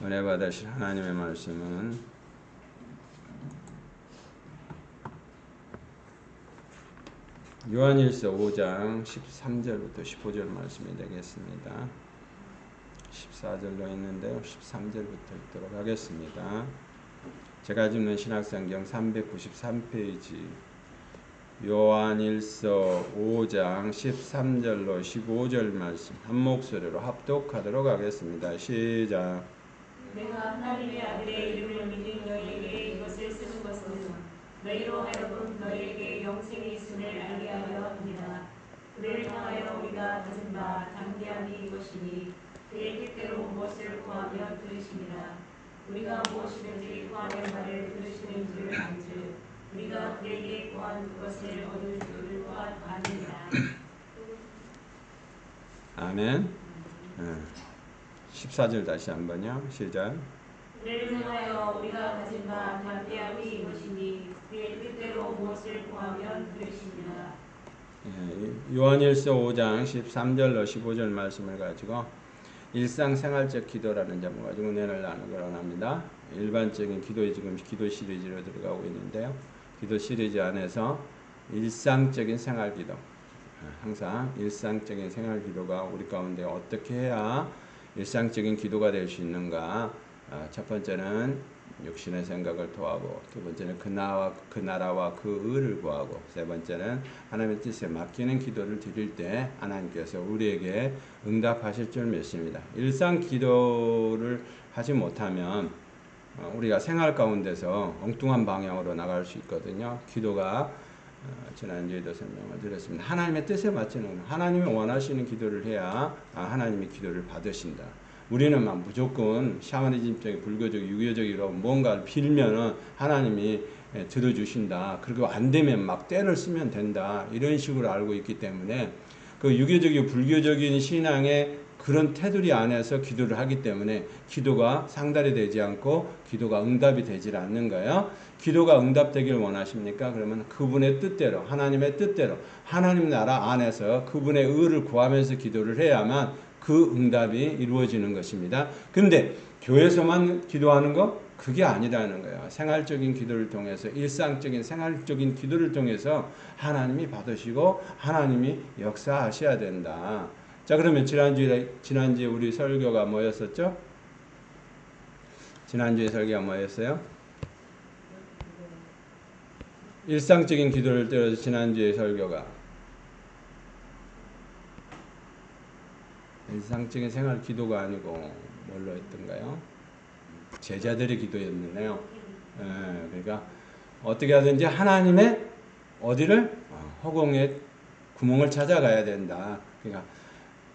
은혜 받으실 하나님의 말씀은 요한일서 5장 13절부터 15절 말씀이 되겠습니다. 14절로 있는데요. 13절부터 읽도록 하겠습니다. 제가 읽는 신약성경 393페이지 요한일서 5장 13절로 15절 말씀 한 목소리로 합독하도록 하겠습니다. 시작. 내가 하나님의 아들의 이름을 믿는 너희에게 이것을 쓰는 것은 너희로 하여금 너희에게 영생이 있음을 알게 하려 합니다. 그를 향하여 우리가 가진 바 담대함이 이것이니 그의 뜻대로 무엇을 구하면 들으시니라. 우리가 무엇이든지 구하는 바를 들으시는 줄 안즉 우리가 그에게 구한 그것을 얻을 줄을 또한 아느니라. 아멘. 14절 다시 한번요. 시작. 그를 향하여 우리가 가진 바 담대함이 이것이니 그의 뜻대로 무엇을 구하면 들으시니라. 요한일서 5장 13절로 15절 말씀을 가지고 일상생활적 기도라는 점을 가지고 은혜를 나누기 원합니다. 일반적인 기도에 지금 기도 시리즈로 들어가고 있는데요. 기도 시리즈 안에서 일상적인 생활 기도, 항상 일상적인 생활 기도가 우리 가운데 어떻게 해야 일상적인 기도가 될 수 있는가. 첫 번째는 육신의 생각을 토하고, 두 번째는 그 나라와 그 의를 구하고, 세 번째는 하나님의 뜻에 맡기는 기도를 드릴 때 하나님께서 우리에게 응답하실 줄 믿습니다. 일상 기도를 하지 못하면 우리가 생활 가운데서 엉뚱한 방향으로 나갈 수 있거든요. 기도가 지난주에도 설명을 드렸습니다. 하나님의 뜻에 맞추는, 하나님이 원하시는 기도를 해야 하나님이 기도를 받으신다. 우리는 막 무조건 샤머니즘적인 불교적 유교적으로 뭔가를 빌면은 하나님이 들어주신다. 그리고 안 되면 막 떼를 쓰면 된다. 이런 식으로 알고 있기 때문에 그 유교적이고 불교적인 신앙의 그런 테두리 안에서 기도를 하기 때문에 기도가 상달이 되지 않고 기도가 응답이 되질 않는 거예요. 기도가 응답되길 원하십니까? 그러면 그분의 뜻대로, 하나님의 뜻대로, 하나님 나라 안에서 그분의 의를 구하면서 기도를 해야만 그 응답이 이루어지는 것입니다. 근데 교회에서만 기도하는 거? 그게 아니라는 거예요. 생활적인 기도를 통해서, 일상적인 생활적인 기도를 통해서 하나님이 받으시고 하나님이 역사하셔야 된다. 자, 그러면 지난주에 우리 설교가 뭐였었죠? 지난주에 설교가 뭐였어요? 일상적인 기도를 때려서 지난주에 설교가 일상적인 생활 기도가 아니고 뭘로 했던가요? 제자들의 기도였는데요. 그러니까 어떻게 하든지 하나님의 어디를? 허공에 구멍을 찾아가야 된다. 그러니까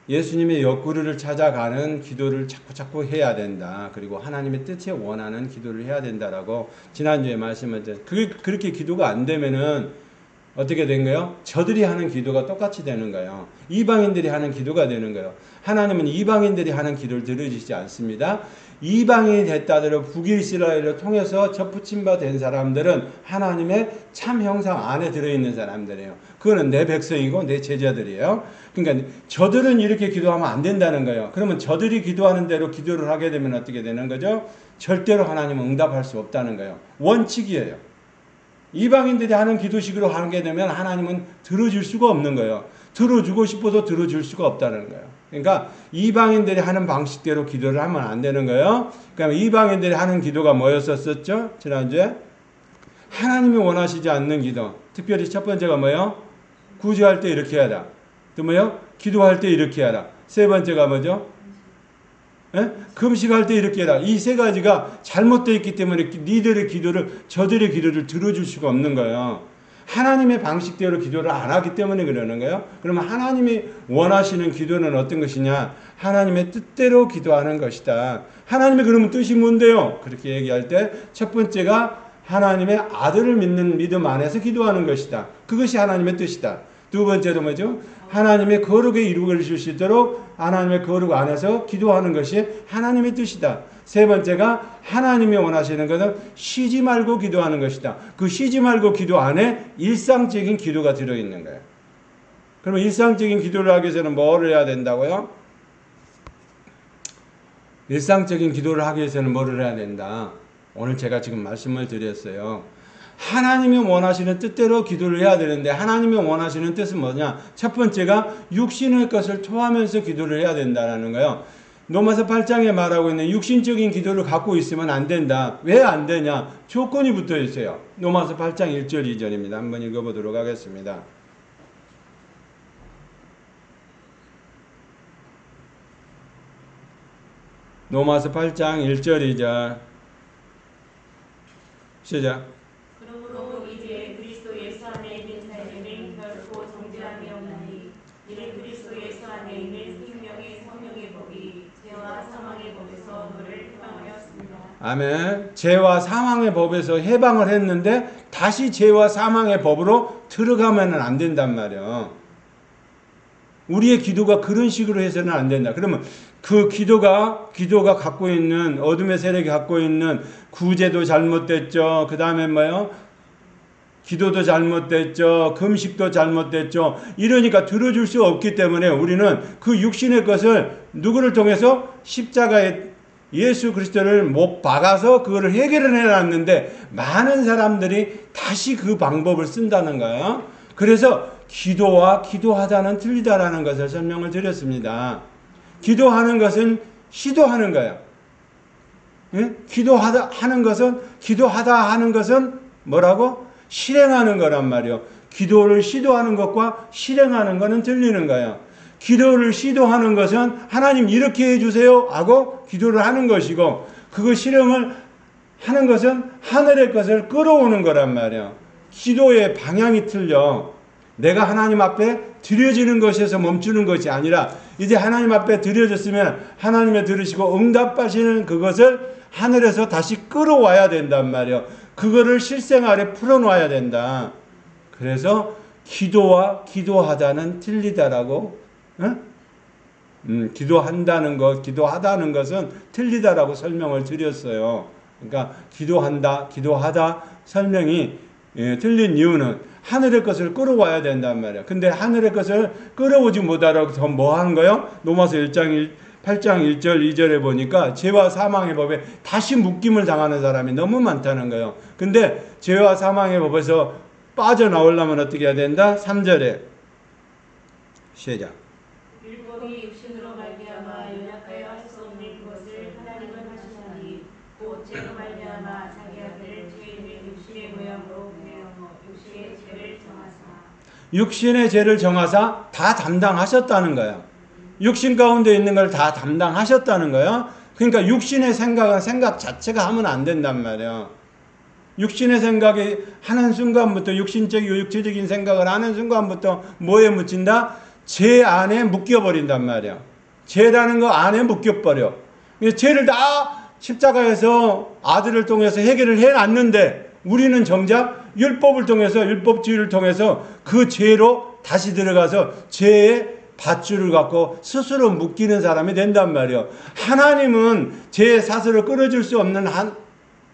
예수님의 옆구리를 찾아가는 기도를 자꾸 해야 된다. 그리고 하나님의 뜻에 원하는 기도를 해야 된다라고 지난주에 말씀하셨죠. 그렇게 기도가 안 되면은 어떻게 된 거예요? 저들이 하는 기도가 똑같이 되는 거예요. 이방인들이 하는 기도가 되는 거예요. 하나님은 이방인들이 하는 기도를 들어주시지 않습니다. 이방인이 됐다더러 북이스라엘을 통해서 접붙임 바 된 사람들은 하나님의 참 형상 안에 들어있는 사람들이에요. 그거는 내 백성이고 내 제자들이에요. 그러니까 저들은 이렇게 기도하면 안 된다는 거예요. 그러면 저들이 기도하는 대로 기도를 하게 되면 어떻게 되는 거죠? 절대로 하나님은 응답할 수 없다는 거예요. 원칙이에요. 이방인들이 하는 기도식으로 하게 되면 하나님은 들어줄 수가 없는 거예요. 들어주고 싶어도 들어줄 수가 없다는 거예요. 그러니까 이방인들이 하는 방식대로 기도를 하면 안 되는 거예요. 그러니까 이방인들이 하는 기도가 뭐였었죠? 지난주에 하나님이 원하시지 않는 기도. 특별히 첫 번째가 뭐예요? 구제할 때 이렇게 하라. 또 뭐예요? 기도할 때 이렇게 하라. 세 번째가 뭐죠? 금식할 때 이렇게 해라. 이 세 가지가 잘못되어 있기 때문에 니들의 기도를, 저들의 기도를 들어줄 수가 없는 거예요. 하나님의 방식대로 기도를 안 하기 때문에 그러는 거예요. 그러면 하나님이 원하시는 기도는 어떤 것이냐? 하나님의 뜻대로 기도하는 것이다. 하나님의 그러면 뜻이 뭔데요? 그렇게 얘기할 때 첫 번째가 하나님의 아들을 믿는 믿음 안에서 기도하는 것이다. 그것이 하나님의 뜻이다. 두 번째로 뭐죠? 하나님의 거룩에 이루어질 수 있도록 하나님의 거룩 안에서 기도하는 것이 하나님의 뜻이다. 세 번째가 하나님이 원하시는 것은 쉬지 말고 기도하는 것이다. 그 쉬지 말고 기도 안에 일상적인 기도가 들어있는 거예요. 그러면 일상적인 기도를 하기 위해서는 뭐를 해야 된다고요? 일상적인 기도를 하기 위해서는 뭐를 해야 된다? 오늘 제가 지금 말씀을 드렸어요. 하나님이 원하시는 뜻대로 기도를 해야 되는데 하나님이 원하시는 뜻은 뭐냐? 첫 번째가 육신의 것을 토하면서 기도를 해야 된다는 거예요. 로마서 8장에 말하고 있는 육신적인 기도를 갖고 있으면 안 된다. 왜 안 되냐? 조건이 붙어 있어요. 로마서 8장 1절 2절입니다. 한번 읽어보도록 하겠습니다. 로마서 8장 1절 2절 시작. 그러므로 이제 그리스도 예수 안에 있는 자에게는 결코 정죄함이 없나니 이는 그리스도 예수 안에 있는 생명의 성령의 법이 죄와 사망의 법에서 너를 해방하였습니다. 아멘. 죄와 사망의 법에서 해방을 했는데 다시 죄와 사망의 법으로 들어가면 안 된단 말이에요. 우리의 기도가 그런 식으로 해서는 안 된다. 그러면 그 기도가 갖고 있는 어둠의 세력이 갖고 있는 구제도 잘못됐죠. 그 다음에 뭐요? 기도도 잘못됐죠. 금식도 잘못됐죠. 이러니까 들어줄 수 없기 때문에 우리는 그 육신의 것을 누구를 통해서 십자가에 예수 그리스도를 못 박아서 그거를 해결을 해놨는데 많은 사람들이 다시 그 방법을 쓴다는 거예요. 그래서 기도와 기도하다는 틀리다라는 것을 설명을 드렸습니다. 기도하는 것은 시도하는 거예요. 예? 기도하다 하는 것은 뭐라고? 실행하는 거란 말이요. 기도를 시도하는 것과 실행하는 것은 틀리는 거예요. 기도를 시도하는 것은 하나님 이렇게 해주세요 하고 기도를 하는 것이고 그거 실행을 하는 것은 하늘의 것을 끌어오는 거란 말이에요. 기도의 방향이 틀려. 내가 하나님 앞에 드려지는 것에서 멈추는 것이 아니라 이제 하나님 앞에 드려졌으면 하나님의 들으시고 응답하시는 그것을 하늘에서 다시 끌어와야 된단 말이에요. 그거를 실생활에 풀어놔야 된다. 그래서 기도와 기도하다는 틀리다라고 기도한다는 것, 기도하다는 것은 틀리다라고 설명을 드렸어요. 그러니까 기도하다 설명이 틀린 이유는 하늘의 것을 끌어와야 된단 말이야. 근데 하늘의 것을 끌어오지 못하라고 더 뭐 하는 거예요? 로마서 8장 1절 2절에 보니까 죄와 사망의 법에 다시 묶임을 당하는 사람이 너무 많다는 거예요. 근데 죄와 사망의 법에서 빠져나오려면 어떻게 해야 된다? 3절에 시작. 율법이 육신으로 말미암아 연약하여 할 수 없는 것을 하나님은 하시나니 곧 죄로 말미암아 자기 아들을 죄 있는 육신의 모양으로 보내어 육신의 죄를 정하사 육신의 죄를 정하사 다 담당하셨다는 거예요. 육신 가운데 있는 걸 다 담당하셨다는 거예요. 그러니까 육신의 생각은 생각 자체가 하면 안 된단 말이에요. 육신의 생각이 하는 순간부터 육체적인 생각을 하는 순간부터 뭐에 묻힌다? 죄 안에 묶여버린단 말이야. 죄라는 거 안에 묶여버려. 죄를 다 십자가에서 아들을 통해서 해결을 해놨는데 우리는 정작 율법을 통해서 율법주의를 통해서 그 죄로 다시 들어가서 죄의 밧줄을 갖고 스스로 묶이는 사람이 된단 말이에요. 하나님은 죄의 사슬을 끊어줄 수 없는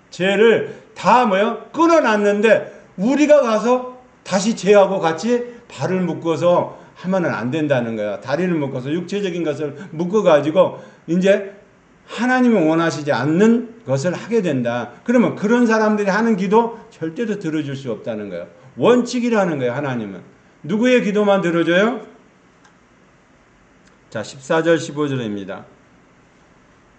죄를 다 끊어놨는데 우리가 가서 다시 죄하고 같이 발을 묶어서 하면은 안 된다는 거야. 다리를 묶어서 육체적인 것을 묶어가지고 이제 하나님이 원하시지 않는 것을 하게 된다. 그러면 그런 사람들이 하는 기도 절대로 들어줄 수 없다는 거예요. 원칙이라는 거예요. 하나님은. 누구의 기도만 들어줘요? 자, 14절 15절입니다.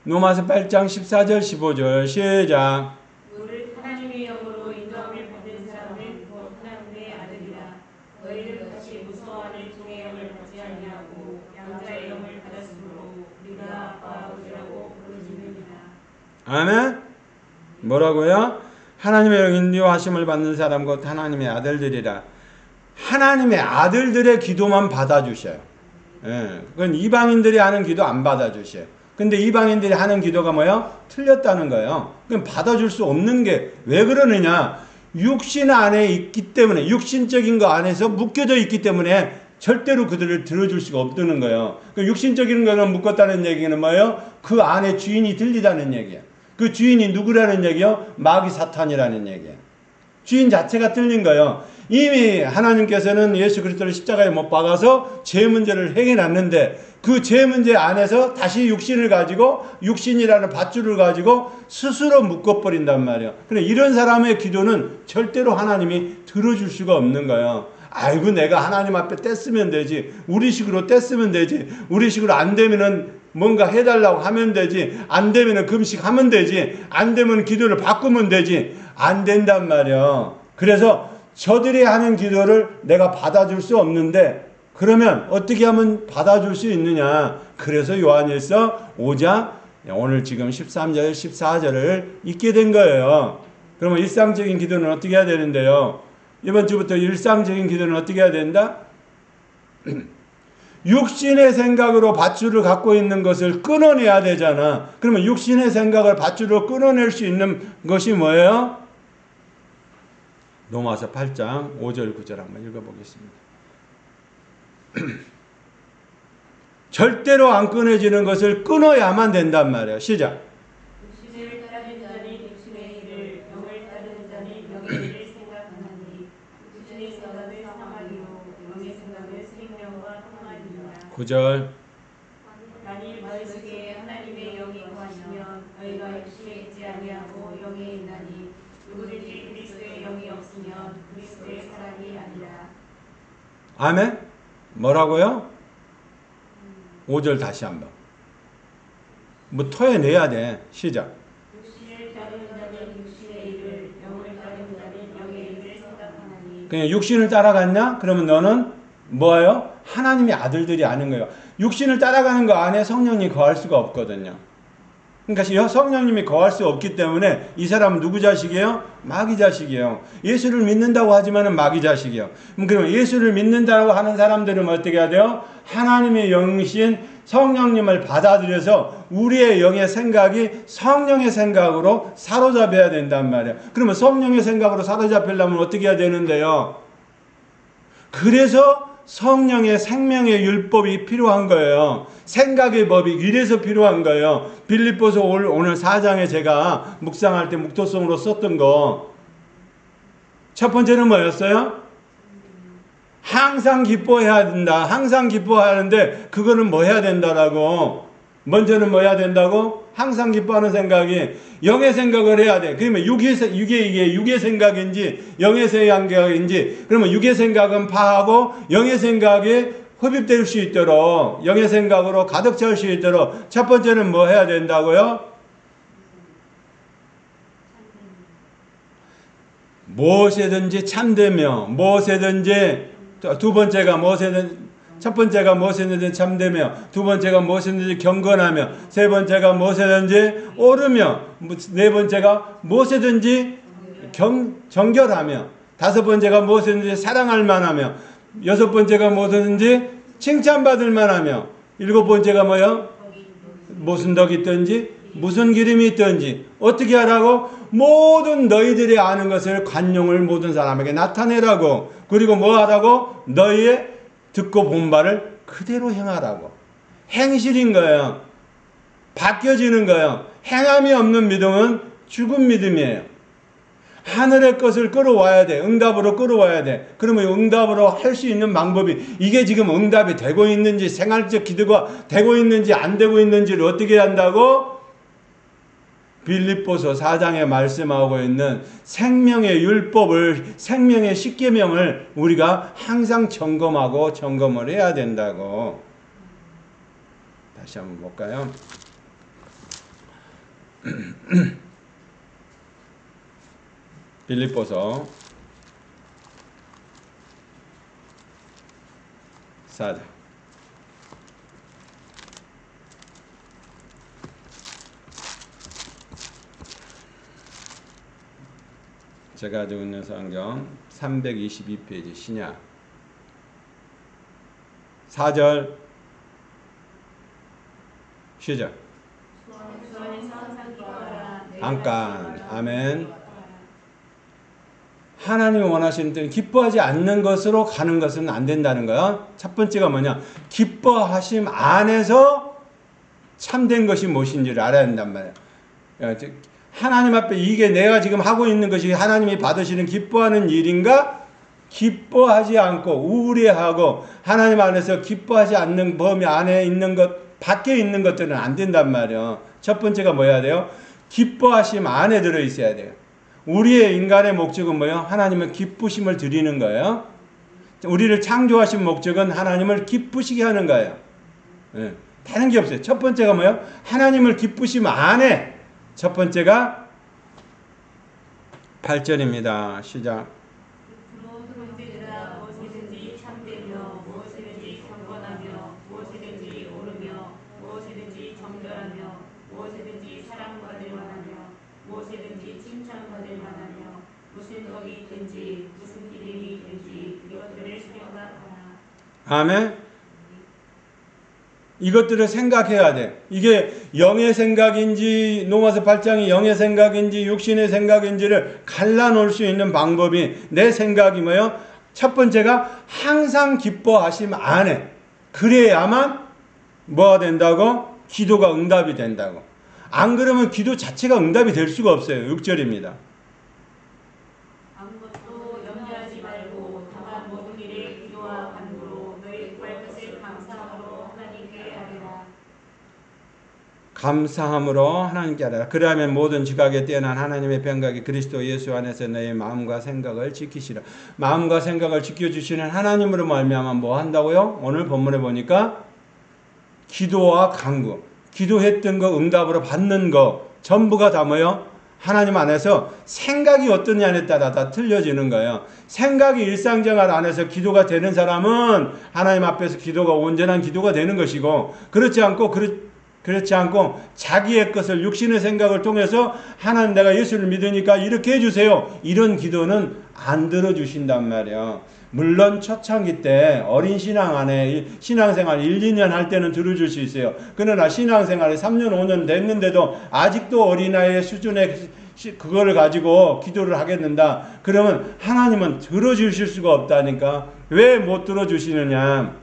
로마서 8장 14절 15절 시작. 너를 하나님의 영으로 인도함을 받은 사람은 곧 하나님의 아들이라. 너희는 같이 무서워하는 종의 영을 받지 아니하고 양자의 영을 받았으므로 우리가 아빠 아버지라고 부르짖느니라. 아멘. 뭐라고요? 하나님의 인도하심을 받는 사람 곧 하나님의 아들들이라. 하나님의 아들들의 기도만 받아주셔요. 예, 그건 이방인들이 하는 기도 안 받아주셔요. 근데 이방인들이 하는 기도가 뭐예요? 틀렸다는 거예요. 그럼 받아줄 수 없는 게 왜 그러느냐? 육신 안에 있기 때문에, 육신적인 거 안에서 묶여져 있기 때문에 절대로 그들을 들어줄 수가 없다는 거예요. 육신적인 거는 묶었다는 얘기는 뭐예요? 그 안에 주인이 들리다는 얘기예요. 그 주인이 누구라는 얘기요? 마귀 사탄이라는 얘기예요. 주인 자체가 틀린 거예요. 이미 하나님께서는 예수 그리스도를 십자가에 못 박아서 죄 문제를 해결했는데 그 죄 문제 안에서 다시 육신을 가지고 육신이라는 밧줄을 가지고 스스로 묶어버린단 말이에요. 그래 이런 사람의 기도는 절대로 하나님이 들어줄 수가 없는 거예요. 아이고 내가 하나님 앞에 뗐으면 되지. 우리식으로 뗐으면 되지. 우리식으로 안 되면은 뭔가 해달라고 하면 되지. 안 되면은 금식하면 되지. 안 되면 기도를 바꾸면 되지. 안 된단 말이에요. 그래서 저들이 하는 기도를 내가 받아줄 수 없는데 그러면 어떻게 하면 받아줄 수 있느냐. 그래서 요한일서 5장 오늘 지금 13절 14절을 읽게 된 거예요. 그러면 일상적인 기도는 어떻게 해야 되는데요. 이번 주부터 일상적인 기도는 어떻게 해야 된다? 육신의 생각으로 밧줄을 갖고 있는 것을 끊어내야 되잖아. 그러면 육신의 생각을 밧줄로 끊어낼 수 있는 것이 뭐예요? 로마서 8장 5절 9절 한번 읽어보겠습니다. 절대로 안 끊어지는 것을 끊어야만 된단 말이에요. 시작. 육신을 따르는 자는 육신의 일을, 영을 따르는 자는 영의 일을 생각하나니 육신의 생각을 사망이요 영의 생각을 생명과 평안이니라. 9절. 만일 너희 속에 하나님의 영이 거하시면 너희가 육신에 있지 아니하고 영에 있나니 누구든지 그리스도의 영이 없으면 그리스도의 사람이 아니라. 아멘? 뭐라고요? 5절 다시 한번. 뭐 토해내야 돼. 시작. 육신을 따르는 자는 육신의 일을, 영을 따르는 자는 영의 일을 생각하나니. 그냥 육신을 따라갔냐? 그러면 너는 뭐예요? 하나님의 아들들이 아닌 거예요. 육신을 따라가는 거 안에 성령님이 거할 수가 없거든요. 그러니까 성령님이 거할 수 없기 때문에 이 사람은 누구 자식이에요? 마귀 자식이에요. 예수를 믿는다고 하지만은 마귀 자식이에요. 그러면 예수를 믿는다고 하는 사람들은 어떻게 해야 돼요? 하나님의 영이신 성령님을 받아들여서 우리의 영의 생각이 성령의 생각으로 사로잡혀야 된단 말이에요. 그러면 성령의 생각으로 사로잡히려면 어떻게 해야 되는데요? 그래서 성령의 생명의 율법이 필요한 거예요. 생각의 법이 이래서 필요한 거예요. 빌립보서 오늘 4장에 제가 묵상할 때 묵도성으로 썼던 거. 첫 번째는 뭐였어요? 항상 기뻐해야 된다. 항상 기뻐하는데 그거는 뭐 해야 된다라고. 먼저는 뭐 해야 된다고? 항상 기뻐하는 생각이 영의 생각을 해야 돼. 그러면 이게 육의 생각인지 영의 생각인지 그러면 육의 생각은 파하고 영의 생각이 흡입될 수 있도록 영의 생각으로 가득 채울 수 있도록 첫 번째는 뭐 해야 된다고요? 무엇이든지 참되며 무엇이든지 두 번째가 무엇이든지 첫 번째가 무엇이든지 참되며 두 번째가 무엇이든지 경건하며 세 번째가 무엇이든지 옳으며 네 번째가 무엇이든지 정결하며 다섯 번째가 무엇이든지 사랑할 만하며 여섯 번째가 무엇이든지 칭찬받을 만하며 일곱 번째가 뭐요? 무슨 덕이 있든지 무슨 기름이 있든지 어떻게 하라고? 모든 너희들이 아는 것을 관용을 모든 사람에게 나타내라고. 그리고 뭐 하라고? 너희의 듣고 본 바를 그대로 행하라고. 행실인 거예요. 바뀌어지는 거예요. 행함이 없는 믿음은 죽은 믿음이에요. 하늘의 것을 끌어와야 돼. 응답으로 끌어와야 돼. 그러면 응답으로 할 수 있는 방법이 이게 지금 응답이 되고 있는지 생활적 기도가 되고 있는지 안 되고 있는지를 어떻게 한다고? 빌립보서 4장에 말씀하고 있는 생명의 율법을 생명의 십계명을 우리가 항상 점검하고 점검을 해야 된다고. 다시 한번 볼까요? 빌립보서 4장 제가 가지고 있는 성경 322페이지 신약 4절 시작. 잠깐 아멘. 하나님이 원하시는 때는 기뻐하지 않는 것으로 가는 것은 안 된다는 거야. 첫 번째가 뭐냐? 기뻐하심 안에서 참된 것이 무엇인지를 알아야 된단 말이야. 하나님 앞에 이게 내가 지금 하고 있는 것이 하나님이 받으시는 기뻐하는 일인가? 기뻐하지 않고 우울해하고 하나님 안에서 기뻐하지 않는 범위 안에 있는 것, 밖에 있는 것들은 안 된단 말이에요. 첫 번째가 뭐 해야 돼요? 기뻐하심 안에 들어있어야 돼요. 우리의 인간의 목적은 뭐예요? 하나님은 기쁘심을 드리는 거예요. 우리를 창조하신 목적은 하나님을 기쁘시게 하는 거예요. 예, 다른 게 없어요. 첫 번째가 뭐예요? 하나님을 기쁘심 안에. 첫 번째가 8절입니다. 시작. 형제들아 무엇이든지 참되며 무엇이든지 경건하며 무엇이든지 옳으며 무엇이든지 정결하며 무엇이든지 사랑받을 만하며 무엇이든지 칭찬받을 만하며 무슨 법이 있든지 무슨 기름이 있든지 이것들을 생각하라. 아멘. 이것들을 생각해야 돼. 이게 영의 생각인지 로마서 8장이 영의 생각인지 육신의 생각인지를 갈라놓을 수 있는 방법이 내 생각이 뭐예요? 첫 번째가 항상 기뻐하심 안에. 그래야만 뭐가 된다고? 기도가 응답이 된다고. 안 그러면 기도 자체가 응답이 될 수가 없어요. 6절입니다. 아무것도 염려하지 말고 다만 모든 일에 기도와 간구로 너희 구할 것을 감사함으로 하나님께 아뢰라. 감사함으로 하나님께 하라. 그러하면 모든 지각에 뛰어난 하나님의 평강이 그리스도 예수 안에서 너의 마음과 생각을 지키시라. 마음과 생각을 지켜주시는 하나님으로 말미암아 뭐 한다고요? 오늘 본문에 보니까 기도와 간구, 기도했던 거 응답으로 받는 거 전부가 다 뭐예요? 하나님 안에서 생각이 어떠냐에 따라 다 틀려지는 거예요. 생각이 일상생활 안에서 기도가 되는 사람은 하나님 앞에서 기도가 온전한 기도가 되는 것이고, 그렇지 않고 자기의 것을 육신의 생각을 통해서 하나님 내가 예수를 믿으니까 이렇게 해주세요. 이런 기도는 안 들어주신단 말이에요. 물론 초창기 때 어린 신앙 안에 신앙생활 1, 2년 할 때는 들어줄 수 있어요. 그러나 신앙생활이 3년, 5년 됐는데도 아직도 어린아이의 수준의 그거를 가지고 기도를 하겠는다. 그러면 하나님은 들어주실 수가 없다니까. 왜 못 들어주시느냐.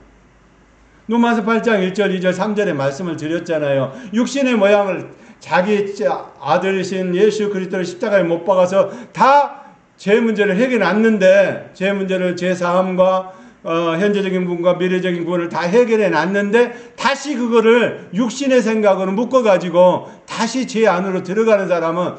로마서 8장 1절, 2절, 3절에 말씀을 드렸잖아요. 육신의 모양을 자기 아들이신 예수 그리스도를 십자가에 못 박아서 다 제 문제를 해결해놨는데, 제 문제를 제 사함과 현재적인 부분과 미래적인 부분을 다 해결해 놨는데 다시 그거를 육신의 생각으로 묶어가지고 다시 제 안으로 들어가는 사람은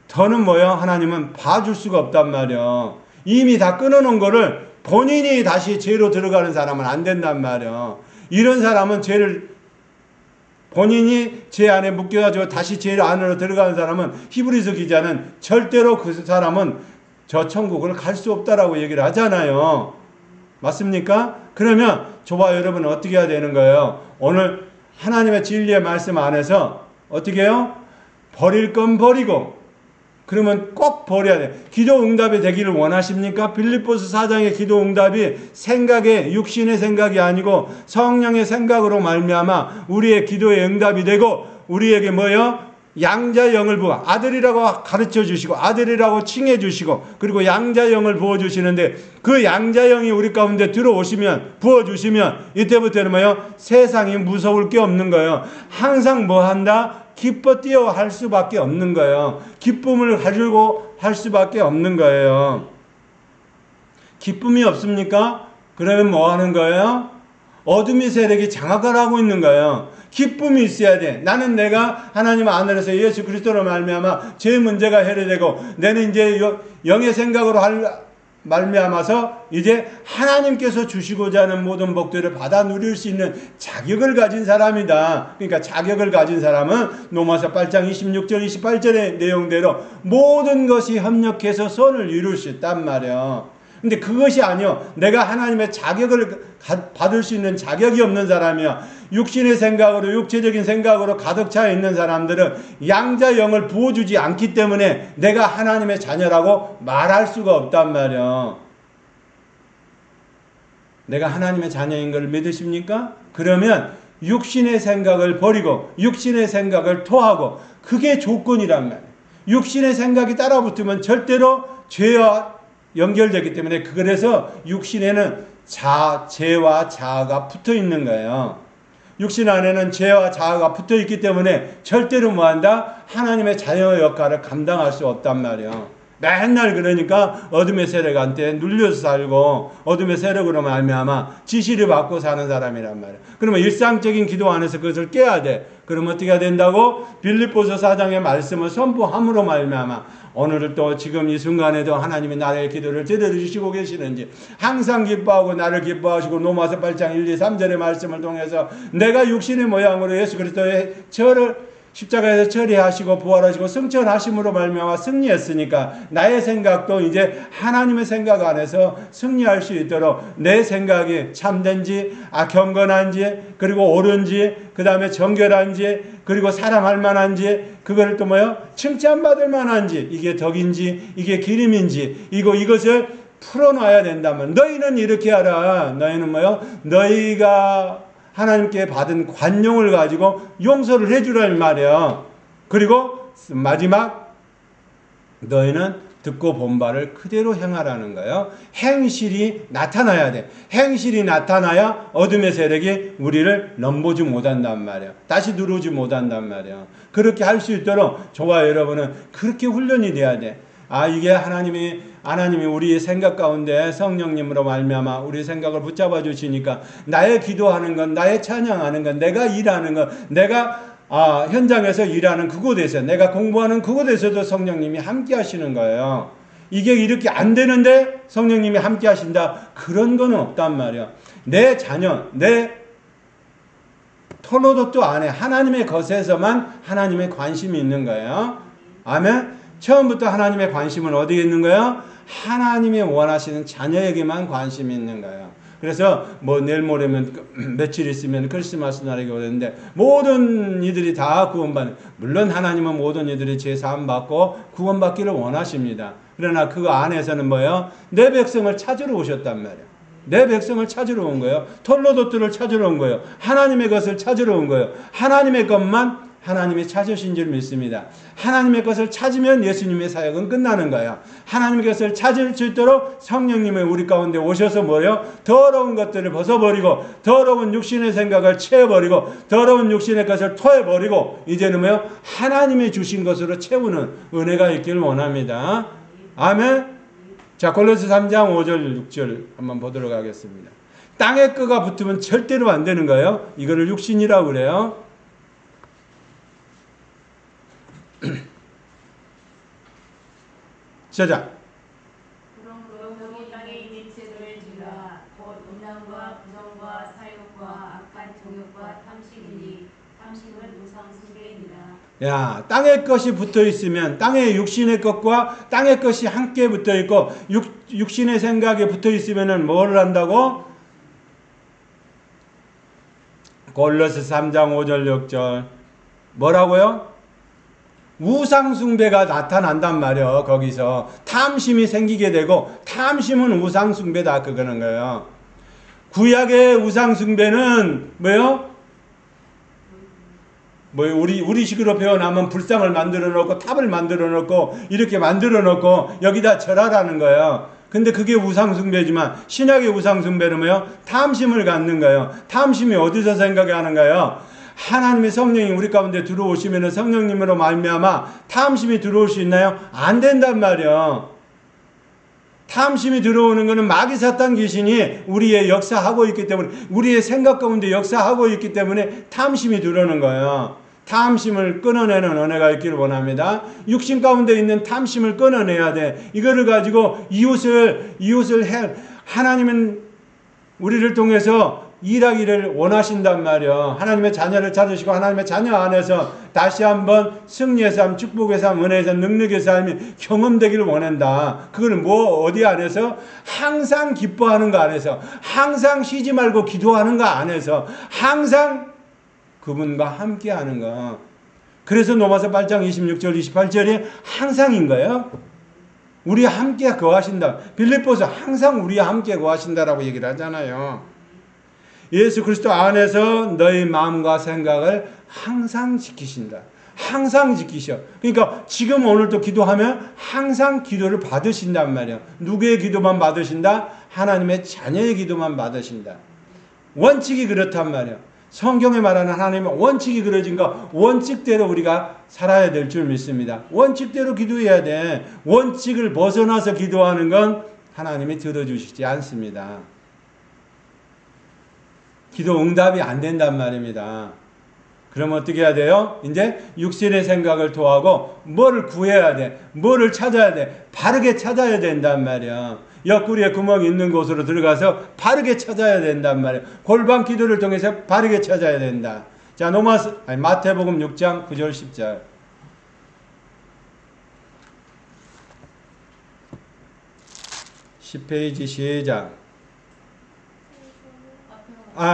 더는 뭐요? 하나님은 봐줄 수가 없단 말이요. 이미 다 끊어놓은 거를 본인이 다시 죄로 들어가는 사람은 안 된단 말이요. 이런 사람은 죄를 본인이 죄 안에 묶여가지고 다시 죄 안으로 들어가는 사람은 히브리서 기자는 절대로 그 사람은 저 천국을 갈 수 없다라고 얘기를 하잖아요. 맞습니까? 그러면 저와 여러분은 어떻게 해야 되는 거예요? 오늘 하나님의 진리의 말씀 안에서 어떻게 해요? 버릴 건 버리고, 그러면 꼭 버려야 돼요. 기도 응답이 되기를 원하십니까? 빌립보서 4장의 기도 응답이 생각의 육신의 생각이 아니고 성령의 생각으로 말미암아 우리의 기도의 응답이 되고, 우리에게 뭐예요? 양자영을 부어 아들이라고 가르쳐 주시고 아들이라고 칭해 주시고, 그리고 양자영을 부어 주시는데, 그 양자영이 우리 가운데 들어오시면, 부어 주시면 이때부터는 뭐예요? 세상이 무서울 게 없는 거예요. 항상 뭐 한다? 기뻐 뛰어 할 수밖에 없는 거예요. 기쁨을 가지고 할 수밖에 없는 거예요. 기쁨이 없습니까? 그러면 뭐 하는 거예요? 어둠의 세력이 장악을 하고 있는 거예요. 기쁨이 있어야 돼. 나는 내가 하나님 안에서 예수 그리스도로 말미암아 제 문제가 해결되고, 내는 이제 영의 생각으로 말미암아서 이제 하나님께서 주시고자 하는 모든 복들을 받아 누릴 수 있는 자격을 가진 사람이다. 그러니까 자격을 가진 사람은 로마서 8장 26절 28절의 내용대로 모든 것이 협력해서 선을 이룰 수 있단 말이야. 근데 그것이 아니요. 내가 하나님의 자격을 받을 수 있는 자격이 없는 사람이야. 육신의 생각으로, 육체적인 생각으로 가득 차 있는 사람들은 양자영을 부어주지 않기 때문에 내가 하나님의 자녀라고 말할 수가 없단 말이야. 내가 하나님의 자녀인 걸 믿으십니까? 그러면 육신의 생각을 버리고 육신의 생각을 토하고, 그게 조건이란 말이야. 육신의 생각이 따라붙으면 절대로 죄와 연결되기 때문에, 그래서 육신에는 죄와 자아가 붙어 있는 거예요. 육신 안에는 죄와 자아가 붙어 있기 때문에 절대로 뭐한다? 하나님의 자녀의 역할을 감당할 수 없단 말이에요. 맨날 그러니까 어둠의 세력한테 눌려서 살고 어둠의 세력으로 말미암아 지시를 받고 사는 사람이란 말이야. 그러면 일상적인 기도 안에서 그것을 깨야 돼. 그러면 어떻게 해야 된다고? 빌립보서 4장의 말씀을 선포함으로 말미암아 오늘 또 지금 이 순간에도 하나님이 나의 기도를 들어주시고 계시는지 항상 기뻐하고 나를 기뻐하시고 로마서 8장 1, 2, 3절의 말씀을 통해서 내가 육신의 모양으로 예수 그리스도의 저를 십자가에서 처리하시고 부활하시고 승천하심으로 말미암아 승리했으니까 나의 생각도 이제 하나님의 생각 안에서 승리할 수 있도록 내 생각이 참된지 경건한지 그리고 옳은지 그 다음에 정결한지 그리고 사랑할 만한지 그걸 또 뭐요? 칭찬받을 만한지 이게 덕인지 이게 기림인지 이것을 풀어놔야 된다면 너희는 이렇게 하라. 너희는 뭐요? 너희가 하나님께 받은 관용을 가지고 용서를 해주라는 말이에요. 그리고 마지막 너희는 듣고 본 바를 그대로 행하라는 거예요. 행실이 나타나야 돼. 행실이 나타나야 어둠의 세력이 우리를 넘보지 못한단 말이에요. 다시 누르지 못한단 말이에요. 그렇게 할 수 있도록 저와 여러분은 그렇게 훈련이 돼야 돼. 이게 하나님이 우리 생각 가운데 성령님으로 말미암아 우리 생각을 붙잡아 주시니까 나의 기도하는 건 나의 찬양하는 건 내가 일하는 건 내가 현장에서 일하는 그곳에서 내가 공부하는 그곳에서도 성령님이 함께 하시는 거예요. 이게 이렇게 안 되는데 성령님이 함께 하신다 그런 건 없단 말이야. 내 자녀 내 톨로도또 안에 하나님의 것에서만 하나님의 관심이 있는 거예요. 아멘. 처음부터 하나님의 관심은 어디에 있는 거예요? 하나님이 원하시는 자녀에게만 관심이 있는 거예요. 그래서 내일 모레면 며칠 있으면 크리스마스 날이 오는데 모든 이들이 다 구원받는, 물론 하나님은 모든 이들이 제사함 받고 구원받기를 원하십니다. 그러나 그 안에서는 뭐예요? 내 백성을 찾으러 오셨단 말이에요. 내 백성을 찾으러 온 거예요. 톨로도트를 찾으러 온 거예요. 하나님의 것을 찾으러 온 거예요. 하나님의 것만 하나님이 찾으신 줄 믿습니다. 하나님의 것을 찾으면 예수님의 사역은 끝나는 거예요. 하나님의 것을 찾을 수 있도록 성령님이 우리 가운데 오셔서 뭐예요? 더러운 것들을 벗어버리고 더러운 육신의 생각을 채워버리고 더러운 육신의 것을 토해버리고 이제는 뭐예요? 하나님이 주신 것으로 채우는 은혜가 있기를 원합니다. 아멘. 자, 골로새 3장 5절 6절 한번 보도록 하겠습니다. 땅의 끄가 붙으면 절대로 안 되는 거예요. 이거를 육신이라고 그래요. 시작. 그러므로 땅에 있는 죄들을 지라 곧 음란과 부정과 사욕과 악한 정욕과 탐심이니 탐심은 우상 숭배이니라. 야, 땅의 것이 붙어 있으면 땅의 육신의 것과 땅의 것이 함께 붙어 있고 육신의 생각이 붙어 있으면은 뭘 한다고? 골로새 3장 5절 6절 뭐라고요? 우상숭배가 나타난단 말이에요. 거기서 탐심이 생기게 되고 탐심은 우상숭배다 그거는 거예요. 구약의 우상숭배는 뭐예요? 우리식으로 표현하면 불상을 만들어 놓고 탑을 만들어 놓고 이렇게 만들어 놓고 여기다 절하라는 거예요. 근데 그게 우상숭배지만 신약의 우상숭배는 뭐예요? 탐심을 갖는 거예요. 탐심이 어디서 생각이 하는 거예요? 하나님의 성령이 우리 가운데 들어오시면 성령님으로 말미암아 탐심이 들어올 수 있나요? 안 된단 말이에요. 탐심이 들어오는 것은 마귀 사탄 귀신이 우리의 역사하고 있기 때문에 우리의 생각 가운데 역사하고 있기 때문에 탐심이 들어오는 거예요. 탐심을 끊어내는 은혜가 있기를 원합니다. 육신 가운데 있는 탐심을 끊어내야 돼. 이거를 가지고 이웃을 하나님은 우리를 통해서 일하기를 원하신단 말이요. 하나님의 자녀를 찾으시고 하나님의 자녀 안에서 다시 한번 승리의 삶, 축복의 삶, 은혜의 삶, 능력의 삶이 경험되기를 원한다. 그걸 어디 안에서? 항상 기뻐하는 거 안에서, 항상 쉬지 말고 기도하는 거 안에서, 항상 그분과 함께 하는 거. 그래서 로마서 8장 26절 28절이 항상인 거예요. 우리와 함께 거하신다. 빌립보서 항상 우리와 함께 거하신다라고 얘기를 하잖아요. 예수 그리스도 안에서 너희 마음과 생각을 항상 지키신다. 항상 지키셔. 그러니까 지금 오늘도 기도하면 항상 기도를 받으신단 말이야. 누구의 기도만 받으신다? 하나님의 자녀의 기도만 받으신다. 원칙이 그렇단 말이야. 성경에 말하는 하나님의 원칙이 그려진 거 원칙대로 우리가 살아야 될 줄 믿습니다. 원칙대로 기도해야 돼. 원칙을 벗어나서 기도하는 건 하나님이 들어주시지 않습니다. 기도 응답이 안 된단 말입니다. 그러면 어떻게 해야 돼요? 이제 육신의 생각을 토하고 뭐를 구해야 돼? 뭐를 찾아야 돼? 바르게 찾아야 된단 말이야. 옆구리에 구멍이 있는 곳으로 들어가서 바르게 찾아야 된단 말이야. 골방 기도를 통해서 바르게 찾아야 된다. 자, 마태복음 6장 9절 10절. 10페이지 시작.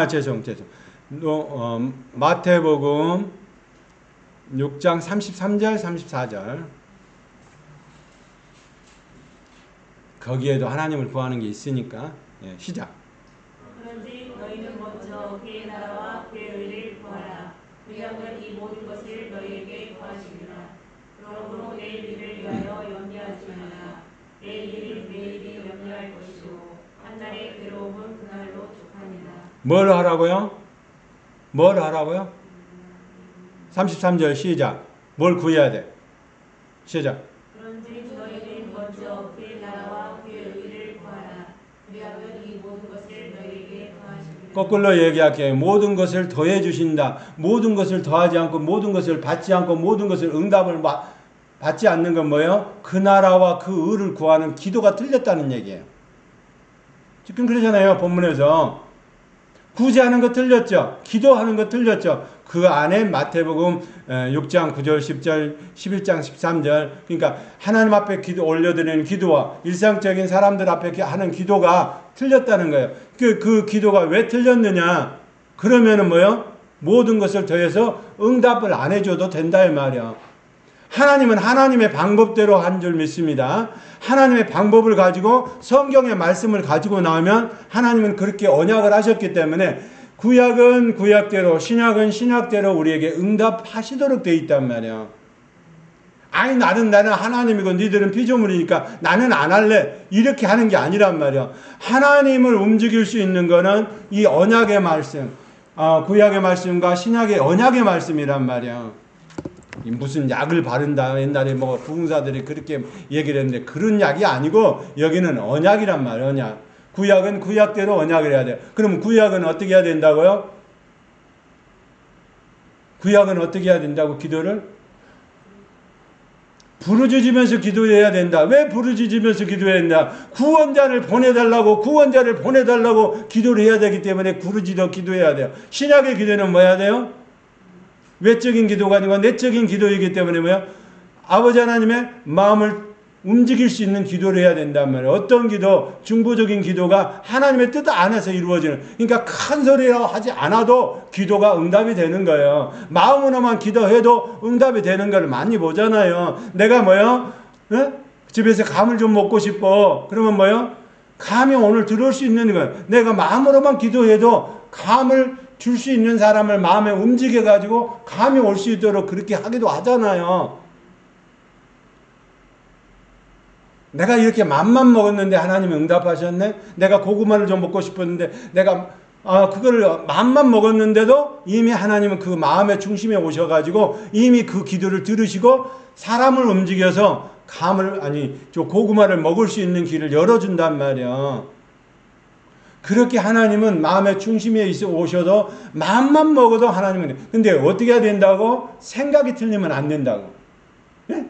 죄송. 마태복음 6장 33절 34절. 거기에도 하나님을 구하는 게 있으니까. 예, 시작. 그런지 너희는 먼저 그의 나라와 그의 의를 구하라. 그리하면 이 모든 것을 너희에게 더하시리라. 그러므로 내일 일을 위하여 염려하지 말라. 내일 일은 내일이 염려할 것이요 한 날의 괴로움은 그날로 족하니라. 뭘 하라고요? 뭘 하라고요? 33절 시작. 뭘 구해야 돼? 시작. 그런지 너희는 먼저 그의 나라와 그의 의를 구하라. 그리하면 이 모든 것을 너희에게 더하시리라. 거꾸로 얘기할게요. 모든 것을 더해 주신다. 모든 것을 더하지 않고 모든 것을 받지 않고 모든 것을 응답을 받지 않는 건 뭐예요? 그 나라와 그 의를 구하는 기도가 틀렸다는 얘기예요. 지금 그러잖아요. 본문에서. 구제하는 거 틀렸죠. 기도하는 거 틀렸죠. 그 안에 마태복음 6장 9절 10절 11장 13절 그러니까 하나님 앞에 기도 올려드리는 기도와 일상적인 사람들 앞에 하는 기도가 틀렸다는 거예요. 그 기도가 왜 틀렸느냐? 그러면은 뭐요? 모든 것을 더해서 응답을 안 해줘도 된다 이 말이야. 하나님은 하나님의 방법대로 한 줄 믿습니다. 하나님의 방법을 가지고 성경의 말씀을 가지고 나오면 하나님은 그렇게 언약을 하셨기 때문에 구약은 구약대로 신약은 신약대로 우리에게 응답하시도록 돼 있단 말이야. 아니 나는 하나님이고 니들은 피조물이니까 나는 안 할래 이렇게 하는 게 아니란 말이야. 하나님을 움직일 수 있는 거는 이 언약의 말씀 구약의 말씀과 신약의 언약의 말씀이란 말이야. 무슨 약을 바른다 옛날에 뭐 부흥사들이 그렇게 얘기를 했는데 그런 약이 아니고 여기는 언약이란 말이에요. 언약. 구약은 구약대로 언약을 해야 돼요. 그럼 구약은 어떻게 해야 된다고요? 구약은 어떻게 해야 된다고 기도를? 부르짖으면서 기도해야 된다. 왜 부르짖으면서 기도해야 된다? 구원자를 보내달라고 기도를 해야 되기 때문에 부르짖어 기도해야 돼요. 신약의 기도는 뭐 해야 돼요? 외적인 기도가 아니고 내적인 기도이기 때문에 뭐야? 아버지 하나님의 마음을 움직일 수 있는 기도를 해야 된단 말이에요. 어떤 기도? 중보적인 기도가 하나님의 뜻 안에서 이루어지는 그러니까 큰 소리라고 하지 않아도 기도가 응답이 되는 거예요. 마음으로만 기도해도 응답이 되는 걸 많이 보잖아요. 내가 뭐요? 집에서 감을 좀 먹고 싶어. 그러면 뭐요? 감이 오늘 들어올 수 있는 거예요. 내가 마음으로만 기도해도 감을 줄 수 있는 사람을 마음에 움직여가지고 감이 올 수 있도록 그렇게 하기도 하잖아요. 내가 이렇게 맘만 먹었는데 하나님이 응답하셨네? 내가 고구마를 좀 먹고 싶었는데 내가 그거를 맘만 먹었는데도 이미 하나님은 그 마음의 중심에 오셔가지고 이미 그 기도를 들으시고 사람을 움직여서 고구마를 먹을 수 있는 길을 열어준단 말이야. 그렇게 하나님은 마음의 중심에 오셔도 마음만 먹어도 하나님은 근데 어떻게 해야 된다고? 생각이 틀리면 안 된다고. 예?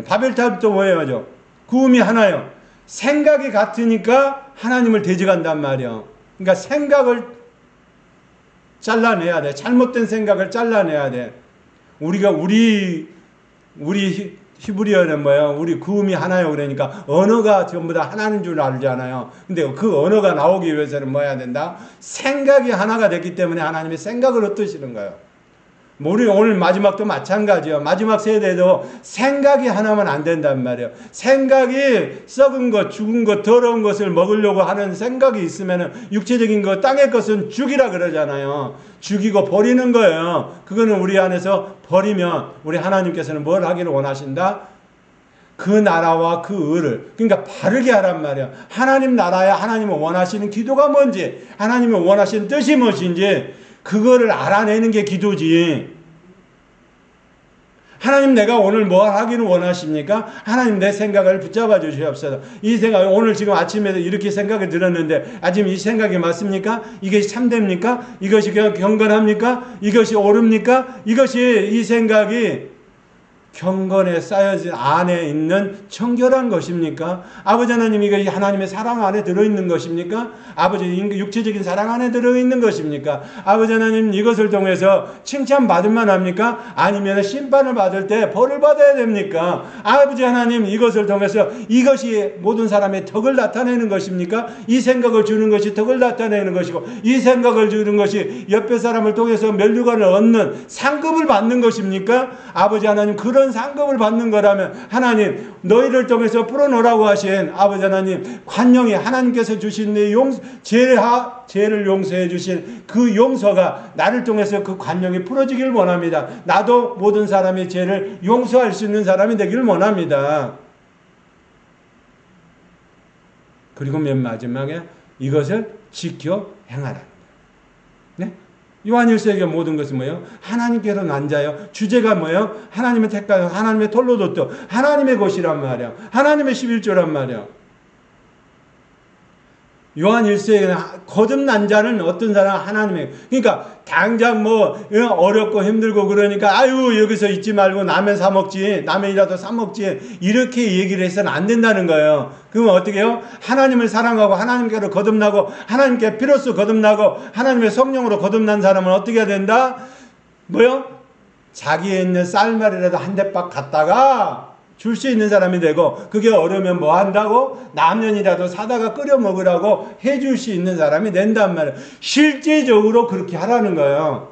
바벨탑도 뭐예요? 구음이 하나요. 생각이 같으니까 하나님을 대적한단 말이야. 그러니까 생각을 잘라내야 돼. 잘못된 생각을 잘라내야 돼. 우리 히브리어는 뭐예요? 우리 구음이 하나요. 그러니까 언어가 전부 다 하나인 줄 알잖아요. 근데 그 언어가 나오기 위해서는 뭐 해야 된다? 생각이 하나가 됐기 때문에 하나님의 생각을 얻으시는 거예요. 우리 오늘 마지막도 마찬가지예요. 마지막 세대도 생각이 하나면 안 된단 말이에요. 생각이 썩은 것, 죽은 것, 더러운 것을 먹으려고 하는 생각이 있으면 육체적인 것, 땅의 것은 죽이라 그러잖아요. 죽이고 버리는 거예요. 그거는 우리 안에서 버리면 우리 하나님께서는 뭘 하기를 원하신다? 그 나라와 그 의를 그러니까 바르게 하란 말이에요. 하나님 나라야 하나님을 원하시는 기도가 뭔지 하나님을 원하시는 뜻이 무엇인지 그거를 알아내는 게 기도지. 하나님 내가 오늘 뭐 하기를 원하십니까? 하나님 내 생각을 붙잡아 주시옵소서. 이 생각 오늘 지금 아침에 이렇게 생각이 들었는데 아침 이 생각이 맞습니까? 이것이 참됩니까? 이것이 경건합니까? 이것이 옳습니까? 이것이 이 생각이 경건에 쌓여진 안에 있는 청결한 것입니까? 아버지 하나님 이거 하나님의 사랑 안에 들어있는 것입니까? 아버지 육체적인 사랑 안에 들어있는 것입니까? 아버지 하나님 이것을 통해서 칭찬받을 만합니까? 아니면 심판을 받을 때 벌을 받아야 됩니까? 아버지 하나님 이것을 통해서 이것이 모든 사람의 덕을 나타내는 것입니까? 이 생각을 주는 것이 덕을 나타내는 것이고 이 생각을 주는 것이 옆에 사람을 통해서 면류관을 얻는 상급을 받는 것입니까? 아버지 하나님 그런 상급을 받는 거라면 하나님 너희를 통해서 풀어놓으라고 하신 아버지 하나님 관용이 하나님께서 주신 내 죄를 용서해 주신 그 용서가 나를 통해서 그 관용이 풀어지길 원합니다. 나도 모든 사람의 죄를 용서할 수 있는 사람이 되기를 원합니다. 그리고 맨 마지막에 이것을 지켜 행하라. 네? 요한일서에게 모든 것은 뭐예요? 하나님께로 난 자요. 주제가 뭐예요? 하나님의 택하여 하나님의 톨로 뒀도 하나님의 것이란 말이야. 하나님의 11조란 말이야. 요한일서에 거듭난 자는 어떤 사람? 하나님의. 그러니까 당장 뭐 어렵고 힘들고 그러니까 아유 여기서 있지 말고 라면 사 먹지, 라면이라도 사 먹지 이렇게 얘기를 해서는 안 된다는 거예요. 그러면 어떻게 해요? 하나님을 사랑하고 하나님께로 거듭나고 하나님께 비로소 거듭나고 하나님의 성령으로 거듭난 사람은 어떻게 해야 된다? 뭐요? 자기에 있는 쌀말이라도 한 대박 갖다가 줄 수 있는 사람이 되고 그게 어려우면 뭐 한다고? 라면이라도 사다가 끓여 먹으라고 해줄 수 있는 사람이 된단 말이에요. 실제적으로 그렇게 하라는 거예요.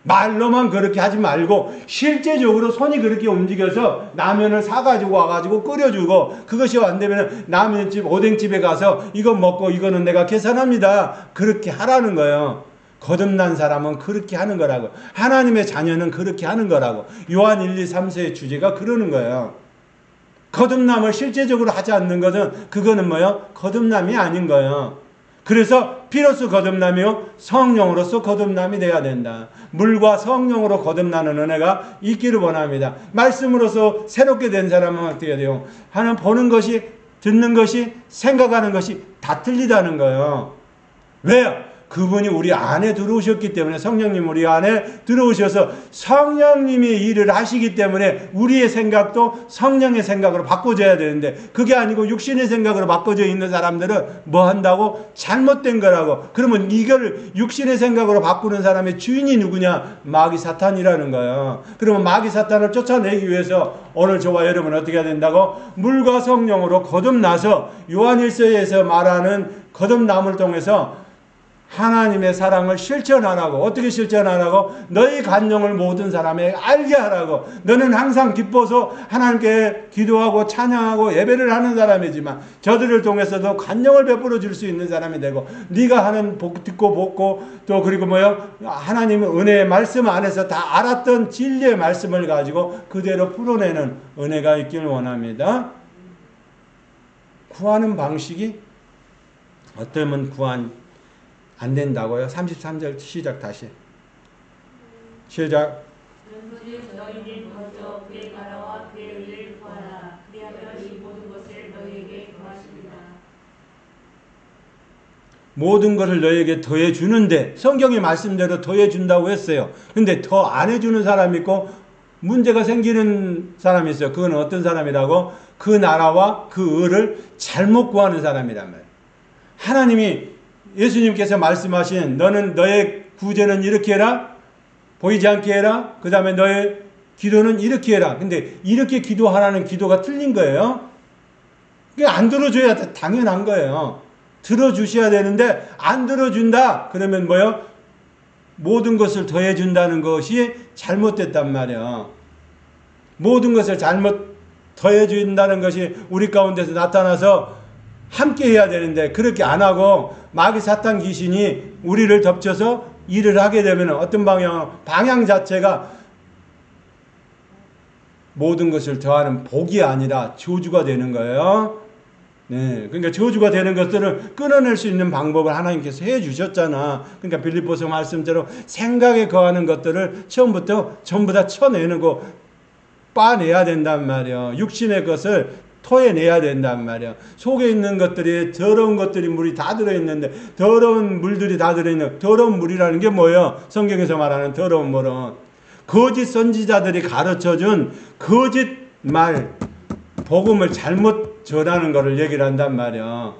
말로만 그렇게 하지 말고 실제적으로 손이 그렇게 움직여서 라면을 사가지고 와가지고 끓여주고 그것이 안 되면 라면집 오뎅집에 가서 이거 먹고 이거는 내가 계산합니다. 그렇게 하라는 거예요. 거듭난 사람은 그렇게 하는 거라고. 하나님의 자녀는 그렇게 하는 거라고. 요한 1, 2, 3세의 주제가 그러는 거예요. 거듭남을 실제적으로 하지 않는 것은 그거는 뭐예요? 거듭남이 아닌 거예요. 그래서 비로소 거듭남이요 성령으로서 거듭남이 돼야 된다. 물과 성령으로 거듭나는 은혜가 있기를 원합니다. 말씀으로서 새롭게 된 사람은 어떻게 돼요? 하나님 보는 것이 듣는 것이 생각하는 것이 다 틀리다는 거예요. 왜요? 그분이 우리 안에 들어오셨기 때문에 성령님 우리 안에 들어오셔서 성령님이 일을 하시기 때문에 우리의 생각도 성령의 생각으로 바꿔줘야 되는데 그게 아니고 육신의 생각으로 바꿔져 있는 사람들은 뭐 한다고? 잘못된 거라고. 그러면 이걸 육신의 생각으로 바꾸는 사람의 주인이 누구냐? 마귀 사탄이라는 거예요. 그러면 마귀 사탄을 쫓아내기 위해서 오늘 저와 여러분 어떻게 해야 된다고? 물과 성령으로 거듭나서 요한일서에서 말하는 거듭남을 통해서 하나님의 사랑을 실천하라고. 어떻게 실천하라고? 너희 간용을 모든 사람에게 알게 하라고. 너는 항상 기뻐서 하나님께 기도하고 찬양하고 예배를 하는 사람이지만 저들을 통해서도 간용을 베풀어 줄 수 있는 사람이 되고 네가 하는 듣고 복고 또 그리고 뭐요? 하나님의 은혜의 말씀 안에서 다 알았던 진리의 말씀을 가지고 그대로 풀어내는 은혜가 있기를 원합니다. 구하는 방식이 어쩌면 안 된다고요? 33절 시작 다시. 시작. 너희는 먼저 그의 나라와 그의 의를 구하라. 그리하면 이 모든 것을 너희에게 더하시리라. 모든 것을 너희에게 더해 주는데 성경의 말씀대로 더해 준다고 했어요. 근데 더 안 해주는 사람이 있고 문제가 생기는 사람이 있어요. 그건 어떤 사람이라고? 그 나라와 그 의를 잘못 구하는 사람이란 말이에요. 하나님이 예수님께서 말씀하신 너는 너의 구제는 이렇게 해라. 보이지 않게 해라. 그 다음에 너의 기도는 이렇게 해라. 근데 이렇게 기도하라는 기도가 틀린 거예요. 그게 안 들어줘야 당연한 거예요. 들어주셔야 되는데 안 들어준다. 그러면 뭐요? 모든 것을 더해준다는 것이 잘못됐단 말이에요. 모든 것을 잘못 더해준다는 것이 우리 가운데서 나타나서 함께 해야 되는데 그렇게 안 하고 마귀 사탄 귀신이 우리를 덮쳐서 일을 하게 되면 어떤 방향 자체가 모든 것을 더하는 복이 아니라 저주가 되는 거예요. 네, 그러니까 저주가 되는 것들을 끊어낼 수 있는 방법을 하나님께서 해 주셨잖아. 그러니까 빌립보서 말씀대로 생각에 거하는 것들을 처음부터 전부 다 쳐내는 거 빠내야 된단 말이야. 육신의 것을 토해내야 된단 말이야. 속에 있는 것들이 더러운 것들이 물이 다 들어있는데 더러운 물들이 다 들어있는 더러운 물이라는 게 뭐예요? 성경에서 말하는 더러운 물은 거짓 선지자들이 가르쳐준 거짓 말 복음을 잘못 전하는 것을 얘기를 한단 말이야.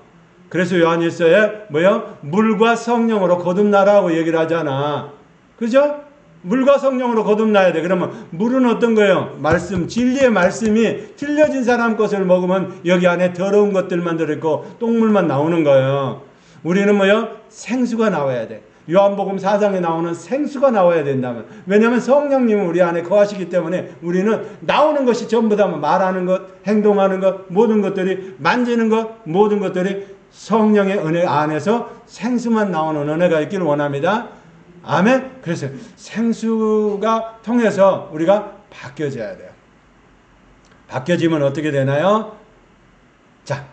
그래서 요한일서에 뭐요? 물과 성령으로 거듭나라고 얘기를 하잖아. 그죠? 물과 성령으로 거듭나야 돼. 그러면 물은 어떤 거예요? 말씀, 진리의 말씀이 틀려진 사람 것을 먹으면 여기 안에 더러운 것들만 들어있고 똥물만 나오는 거예요. 우리는 뭐요? 생수가 나와야 돼. 요한복음 4장에 나오는 생수가 나와야 된다면. 왜냐하면 성령님은 우리 안에 거하시기 때문에 우리는 나오는 것이 전부 다 말하는 것, 행동하는 것, 모든 것들이 만지는 것, 모든 것들이 성령의 은혜 안에서 생수만 나오는 은혜가 있기를 원합니다. 아멘. 그래서 생수가 통해서 우리가 바뀌어져야 돼요. 바뀌어지면 어떻게 되나요? 자,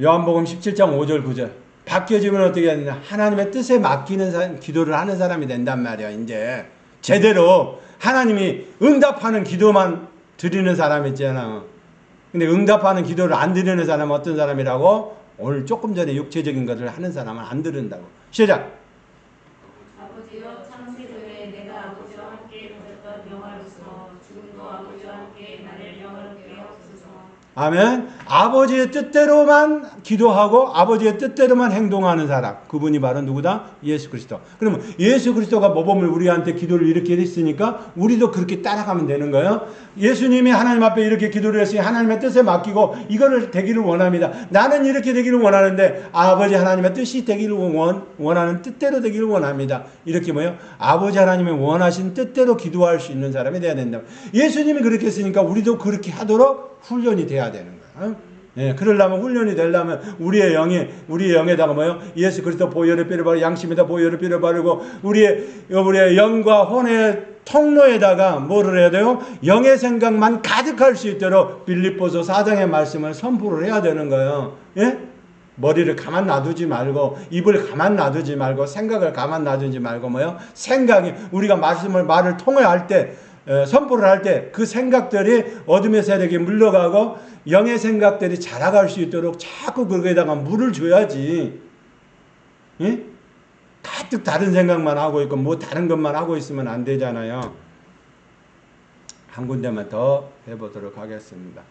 요한복음 17장 5절 9절. 바뀌어지면 어떻게 되느냐? 하나님의 뜻에 맡기는 사람, 기도를 하는 사람이 된단 말이야. 이제 제대로 하나님이 응답하는 기도만 드리는 사람 있잖아. 근데 응답하는 기도를 안 드리는 사람은 어떤 사람이라고? 오늘 조금 전에 육체적인 것을 하는 사람은 안 들은다고. 시작. 아버지여 창세전에 내가 아버지와 함께 가졌던 영화로서 지금도 아버지와 함께 나를 영화롭게 하옵소서. 아멘. 아버지의 뜻대로만 기도하고 아버지의 뜻대로만 행동하는 사람. 그분이 바로 누구다? 예수 그리스도. 그러면 예수 그리스도가 모범을 우리한테 기도를 이렇게 했으니까 우리도 그렇게 따라가면 되는 거예요. 예수님이 하나님 앞에 이렇게 기도를 했으니 하나님의 뜻에 맡기고 이거를 되기를 원합니다. 나는 이렇게 되기를 원하는데 아버지 하나님의 뜻이 되기를 원하는 뜻대로 되기를 원합니다. 이렇게 뭐요? 아버지 하나님의 원하신 뜻대로 기도할 수 있는 사람이 돼야 된다. 예수님이 그렇게 했으니까 우리도 그렇게 하도록 훈련이 돼야 되는 거예요. 예, 그러려면 훈련이 되려면 우리의 영에다가 뭐요? 예수 그리스도 보혈의 피를 바르고 양심에다 보혈의 피를 바르고 우리의 영과 혼의 통로에다가 뭐를 해야 돼요? 영의 생각만 가득할 수 있도록 빌립보서 4장의 말씀을 선포를 해야 되는 거예요. 예? 머리를 가만 놔두지 말고 입을 가만 놔두지 말고 생각을 가만 놔두지 말고 뭐요? 생각이 우리가 말을 통해할 때 선포를 할 때 그 생각들이 어둠의 세력이 물러가고 영의 생각들이 자라갈 수 있도록 자꾸 거기에다가 물을 줘야지. 예? 가득 다른 생각만 하고 있고 뭐 다른 것만 하고 있으면 안 되잖아요. 한 군데만 더 해보도록 하겠습니다.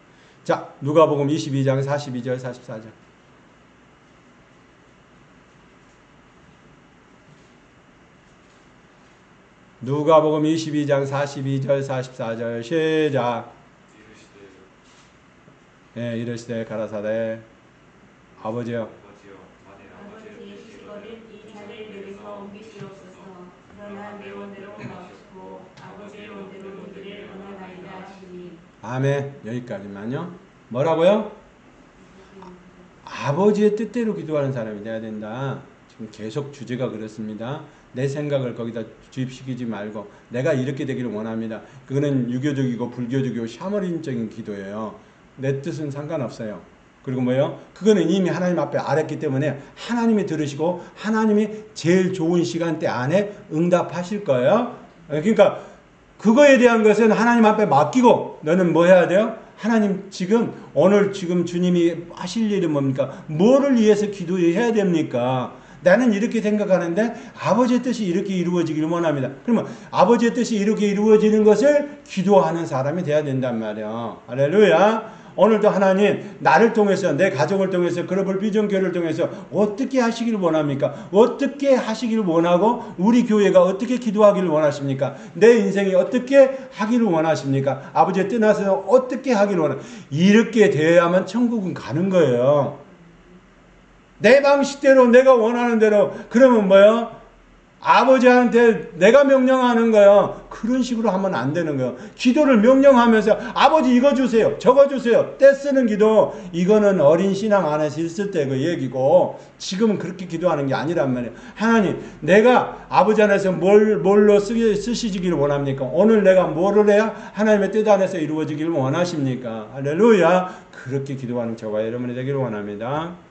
자, 누가복음 22장 42절 44절. 누가복음 22장 42절 44절 시작. 예, 이르시되 가라사대 아버지여 아버지 예수거를 이 자리를 내게서 옮기시옵소서. 그러나 내 원대로 마옵시고 아버지의 원대로 되기를 원하나이다 하시니. 아멘. 여기까지만요. 뭐라고요? 아버지의 뜻대로 기도하는 사람이 돼야 된다. 지금 계속 주제가 그렇습니다. 내 생각을 거기다 주입시키지 말고 내가 이렇게 되기를 원합니다. 그거는 유교적이고 불교적이고 샤머린적인 기도예요. 내 뜻은 상관없어요. 그리고 뭐예요? 그거는 이미 하나님 앞에 알았기 때문에 하나님이 들으시고 하나님이 제일 좋은 시간대 안에 응답하실 거예요. 그러니까 그거에 대한 것은 하나님 앞에 맡기고 너는 뭐 해야 돼요? 하나님 오늘 주님이 하실 일은 뭡니까? 뭐를 위해서 기도해야 됩니까? 나는 이렇게 생각하는데 아버지의 뜻이 이렇게 이루어지기를 원합니다. 그러면 아버지의 뜻이 이렇게 이루어지는 것을 기도하는 사람이 돼야 된단 말이에요. 할렐루야. 오늘도 하나님 나를 통해서 내 가정을 통해서 글로벌 비전 교회를 통해서 어떻게 하시기를 원합니까? 어떻게 하시기를 원하고 우리 교회가 어떻게 기도하기를 원하십니까? 내 인생이 어떻게 하기를 원하십니까? 아버지의 뜻나서 어떻게 하기를 원하십니까? 이렇게 되어야만 천국은 가는 거예요. 내 방식대로 내가 원하는 대로 그러면 뭐요? 아버지한테 내가 명령하는 거예요. 그런 식으로 하면 안 되는 거예요. 기도를 명령하면서 아버지 이거 주세요. 저거 주세요. 떼쓰는 기도, 이거는 어린 신앙 안에서 있을 때 그 얘기고 지금은 그렇게 기도하는 게 아니란 말이에요. 하나님, 내가 아버지 안에서 뭘로 쓰시기를 원합니까? 오늘 내가 뭐를 해야 하나님의 뜻 안에서 이루어지기를 원하십니까? 할렐루야. 그렇게 기도하는 저와 여러분이 되기를 원합니다.